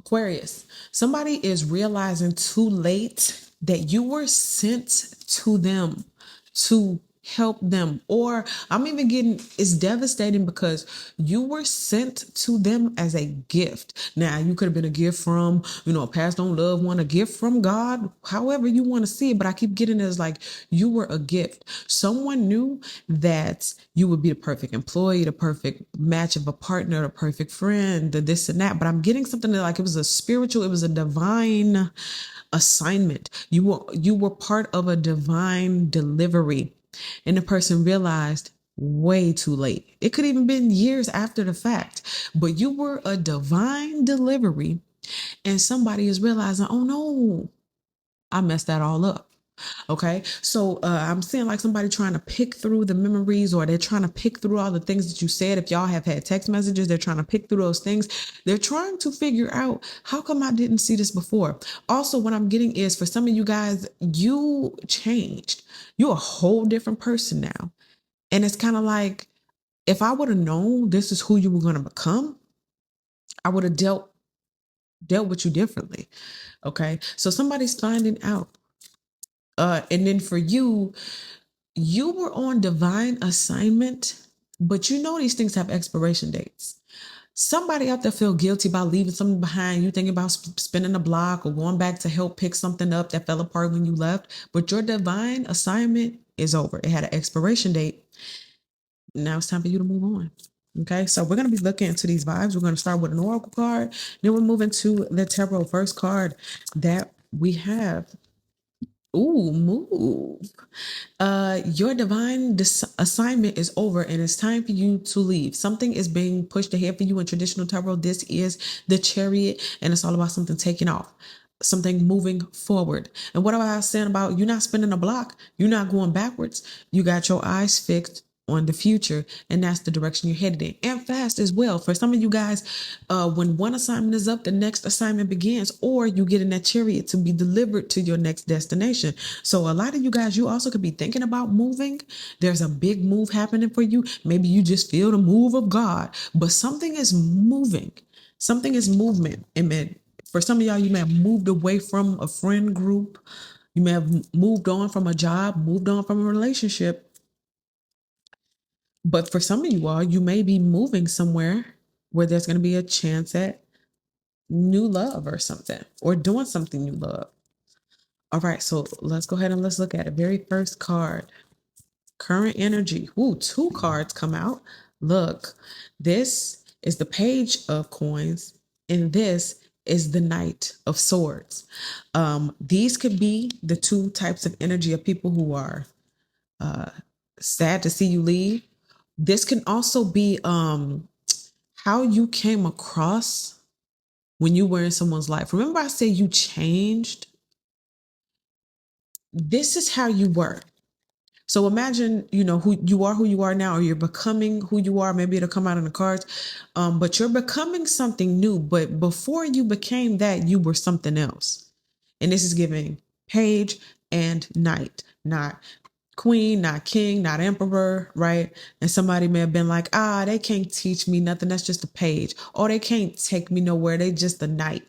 Aquarius, somebody is realizing too late that you were sent to them to help them. Or I'm even getting, it's devastating because you were sent to them as a gift. Now, you could have been a gift from, a passed on loved one, a gift from God, however you want to see it. But I keep getting it as like you were a gift. Someone knew that you would be the perfect employee, the perfect match of a partner, the perfect friend, the this and that. But I'm getting something that like it was a spiritual, it was a divine assignment. You were part of a divine delivery. And the person realized way too late. It could even been years after the fact, but you were a divine delivery, and somebody is realizing, oh no, I messed that all up. Okay. So I'm seeing like somebody trying to pick through the memories, or they're trying to pick through all the things that you said. If y'all have had text messages, they're trying to pick through those things. They're trying to figure out, how come I didn't see this before? Also, what I'm getting is, for some of you guys, you changed. You're a whole different person now. And it's kind of like, if I would have known this is who you were going to become, I would have dealt with you differently. Okay. So somebody's finding out. And then for you, you were on divine assignment, but these things have expiration dates. Somebody out there feel guilty about leaving something behind. You thinking about spinning a block or going back to help pick something up that fell apart when you left, but your divine assignment is over. It had an expiration date. Now it's time for you to move on. Okay, so we're going to be looking into these vibes. We're going to start with an oracle card. Then we're moving to the tarot. First card that we have. Ooh, move. Your divine assignment is over, and it's time for you to leave. Something is being pushed ahead for you in traditional tarot. This is the Chariot, and it's all about something taking off, something moving forward. And what I was saying about you not spinning a block, you're not going backwards. You got your eyes fixed on the future, and that's the direction you're headed in, and fast as well. For some of you guys, when one assignment is up, the next assignment begins, or you get in that chariot to be delivered to your next destination. So a lot of you guys, you also could be thinking about moving. There's a big move happening for you. Maybe you just feel the move of God, but something is moving. Something is movement. Amen. For some of y'all, you may have moved away from a friend group. You may have moved on from a job, moved on from a relationship. But for some of you all, you may be moving somewhere where there's going to be a chance at new love or something, or doing something you love. All right, so let's go ahead and let's look at it. Very first card, current energy. Ooh, two cards come out. Look, this is the Page of Coins, and this is the Knight of Swords. These could be the two types of energy of people who are sad to see you leave. This can also be how you came across when you were in someone's life. Remember I said you changed? This is how you were. So imagine, who you are now, or you're becoming who you are. Maybe it'll come out in the cards. But you're becoming something new. But before you became that, you were something else. And this is giving Page and Knight, not queen, not king, not emperor, right? And somebody may have been like, they can't teach me nothing. That's just a page. Or they can't take me nowhere. They just a knight.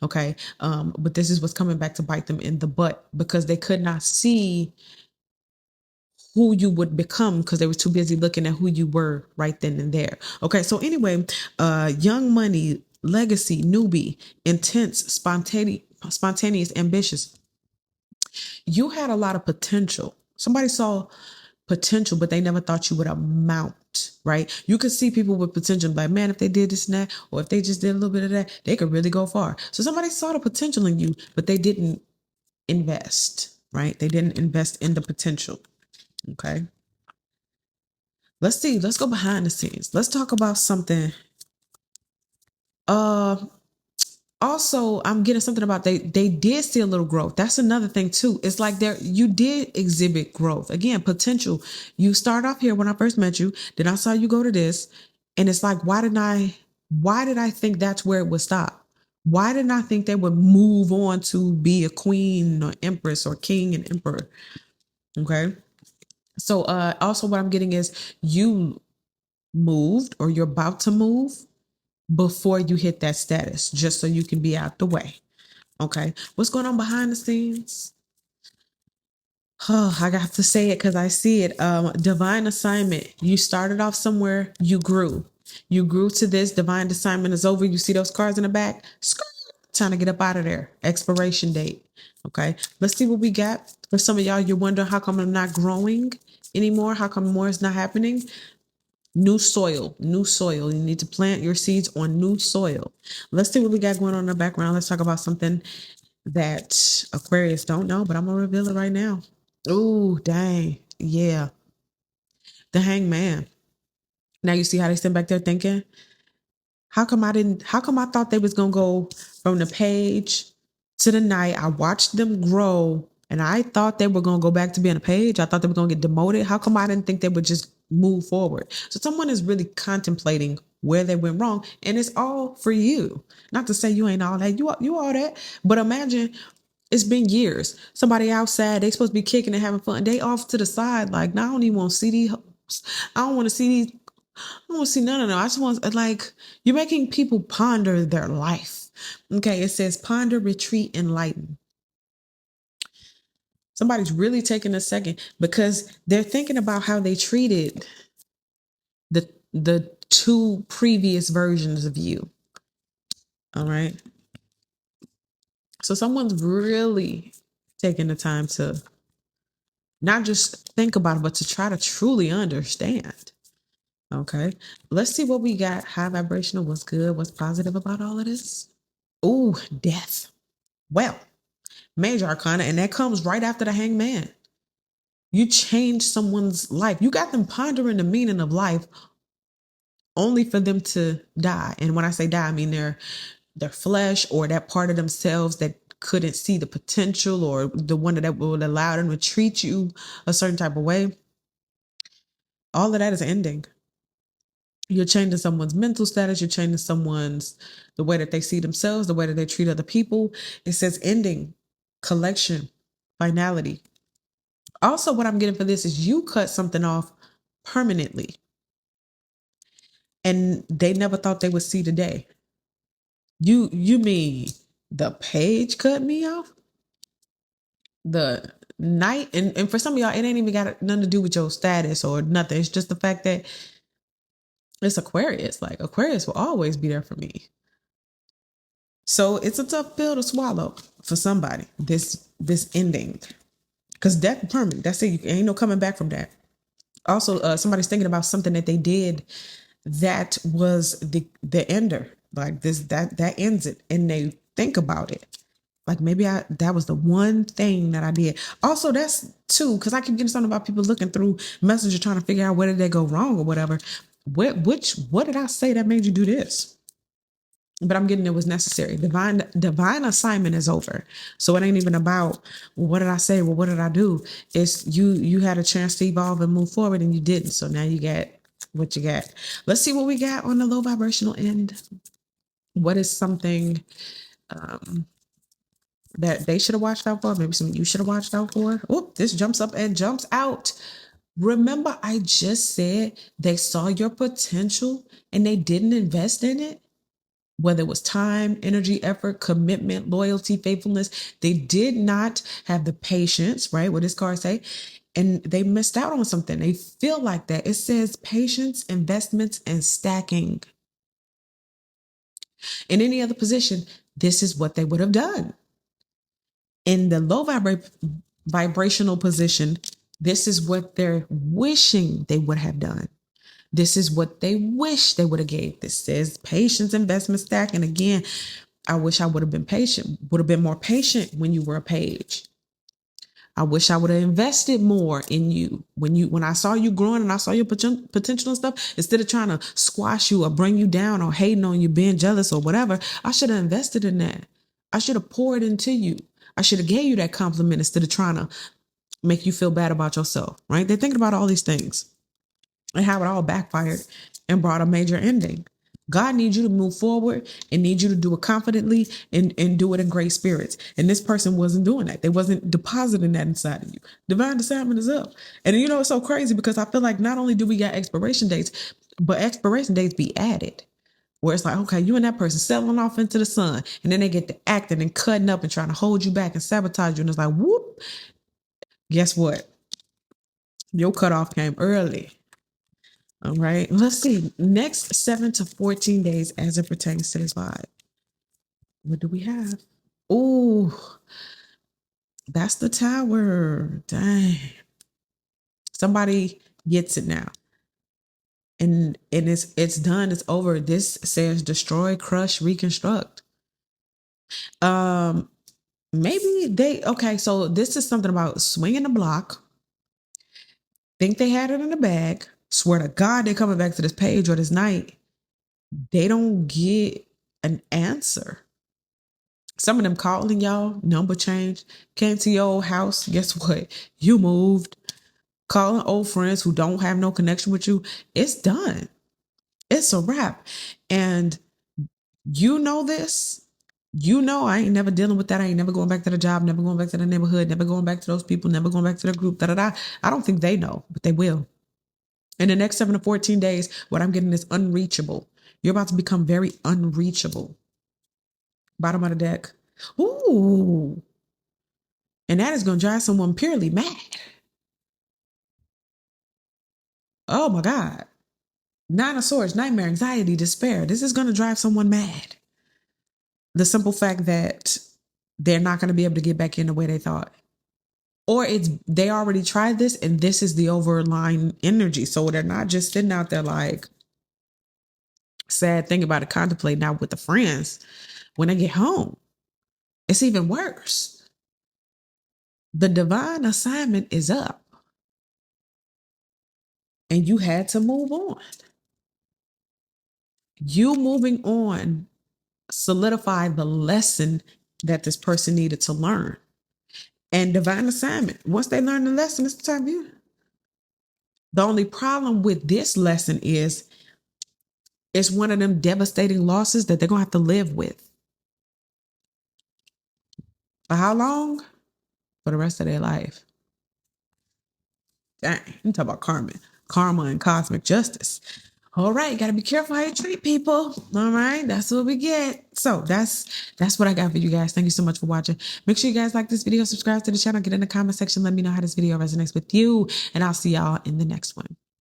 Okay. But this is what's coming back to bite them in the butt, because they could not see who you would become because they were too busy looking at who you were right then and there. Okay. So anyway, young money, legacy, newbie, intense, spontaneous, ambitious. You had a lot of potential. Somebody saw potential, but they never thought you would amount, right? You could see people with potential, like, man, if they did this and that, or if they just did a little bit of that, they could really go far. So somebody saw the potential in you, but they didn't invest, right? They didn't invest in the potential. Okay. Let's see. Let's go behind the scenes. Let's talk about something. Also, I'm getting something about they did see a little growth. That's another thing too. It's like you did exhibit growth. Again, potential. You start off here when I first met you, then I saw you go to this, and it's like, why did I think that's where it would stop? Why did I think they would move on to be a queen or empress or king and emperor? Okay. So also what I'm getting is you moved, or you're about to move, before you hit that status, just so you can be out the way. Okay. What's going on behind the scenes? Oh, I got to say it because I see it. Divine assignment. You started off somewhere, you grew. You grew to this. Divine assignment is over. You see those cards in the back? Trying to get up out of there. Expiration date. Okay. Let's see what we got. For some of y'all, you're wondering how come I'm not growing anymore? How come more is not happening? New soil, new soil. You need to plant your seeds on new soil. Let's see what we got going on in the background. Let's talk about something that Aquarius don't know, but I'm going to reveal it right now. Oh, dang. Yeah. The Hangman. Now you see how they stand back there thinking, how come I thought they was going to go from the page to the knight? I watched them grow and I thought they were going to go back to being a page. I thought they were going to get demoted. How come I didn't think they would just move forward? So someone is really contemplating where they went wrong, and it's all for you. Not to say you ain't all that. You all that. But imagine it's been years. Somebody outside, they supposed to be kicking and having fun. They off to the side, like, no, I don't even want to see these. I don't want to see these. I don't want to see none of them. I just want, like, you're making people ponder their life. Okay, it says ponder, retreat, enlighten. Somebody's really taking a second because they're thinking about how they treated the two previous versions of you. All right. So someone's really taking the time to not just think about it, but to try to truly understand. Okay. Let's see what we got. High vibrational. What's good? What's positive about all of this? Ooh, death. Well, major arcana, and that comes right after the Hangman. You change someone's life. You got them pondering the meaning of life only for them to die. And when I say die, I mean their flesh or that part of themselves that couldn't see the potential, or the one that would allow them to treat you a certain type of way. All of that is ending. You're changing someone's mental status. You're changing the way that they see themselves, the way that they treat other people. It says ending, collection, finality. Also, what I'm getting for this is you cut something off permanently, and they never thought they would see the day. You mean the page cut me off? The night, and for some of y'all, it ain't even got nothing to do with your status or nothing. It's just the fact that it's Aquarius. Like, Aquarius will always be there for me. So it's a tough pill to swallow for somebody, this ending. Because death is permanent. That's it. You ain't no coming back from that. Also, somebody's thinking about something that they did that was the ender. Like this, that ends it. And they think about it. Like, maybe that was the one thing that I did. Also, that's too, because I keep getting something about people looking through Messenger trying to figure out where did they go wrong or whatever. What did I say that made you do this? But I'm getting it was necessary. Divine assignment is over. So it ain't even about, well, what did I say? Well, what did I do? It's you had a chance to evolve and move forward and you didn't. So now you got what you got. Let's see what we got on the low vibrational end. What is something that they should have watched out for? Maybe something you should have watched out for. Oh, this jumps up and jumps out. Remember, I just said they saw your potential and they didn't invest in it. Whether it was time, energy, effort, commitment, loyalty, faithfulness, they did not have the patience, right? What does card say? And they missed out on something. They feel like that. It says patience, investments, and stacking. In any other position, this is what they would have done. In the low vibrational position, this is what they're wishing they would have done. This is what they wish they would have gave. This says patience, investment, stack. And again, I wish I would have been patient, would have been more patient when you were a page. I wish I would have invested more in you when I saw you growing and I saw your potential and stuff. Instead of trying to squash you or bring you down or hating on you, being jealous or whatever, I should have invested in that. I should have poured into you. I should have gave you that compliment instead of trying to make you feel bad about yourself, right? They're thinking about all these things and how it all backfired and brought a major ending. God needs you to move forward and needs you to do it confidently and do it in great spirits. And this person wasn't doing that. They wasn't depositing that inside of you. Divine assignment is up. And you know, it's so crazy because I feel like not only do we got expiration dates, but expiration dates be added. where it's like, okay, you and that person settling off into the sun, and then they get to acting and cutting up and trying to hold you back and sabotage you. And it's like, whoop, guess what? Your cutoff came early. All right. Let's see. Next 7 to 14 days as it pertains to this vibe. What do we have? Oh, that's the Tower. Dang. Somebody gets it now. And it's done. It's over. This says destroy, crush, reconstruct. Maybe okay, so this is something about swinging the block. Think they had it in the bag. Swear to God, they're coming back to this page or this night. They don't get an answer. Some of them calling y'all, number change, came to your old house. Guess what? You moved. Calling old friends who don't have no connection with you. It's done. It's a wrap. And you know this. You know I ain't never dealing with that. I ain't never going back to the job, never going back to the neighborhood, never going back to those people, never going back to the group. Da-da-da. I don't think they know, but they will. In the next 7 to 14 days, what I'm getting is unreachable. You're about to become very unreachable. Bottom of the deck. Ooh. And that is going to drive someone purely mad. Oh my God. 9 of Swords, nightmare, anxiety, despair. This is going to drive someone mad. The simple fact that they're not going to be able to get back in the way they thought. Or they already tried this and this is the overlying energy. So they're not just sitting out there like sad thing about it, contemplating out with the friends. When they get home, it's even worse. The divine assignment is up. And you had to move on. You moving on solidified the lesson that this person needed to learn. And divine assignment, once they learn the lesson, it's time for you. The only problem with this lesson is it's one of them devastating losses that they're going to have to live with. For how long? For the rest of their life. Dang, you talk about karma and cosmic justice. All right, got to be careful how you treat people. All right, that's what we get. So that's what I got for you guys. Thank you so much for watching. Make sure you guys like this video, subscribe to the channel, get in the comment section, let me know how this video resonates with you, and I'll see y'all in the next one.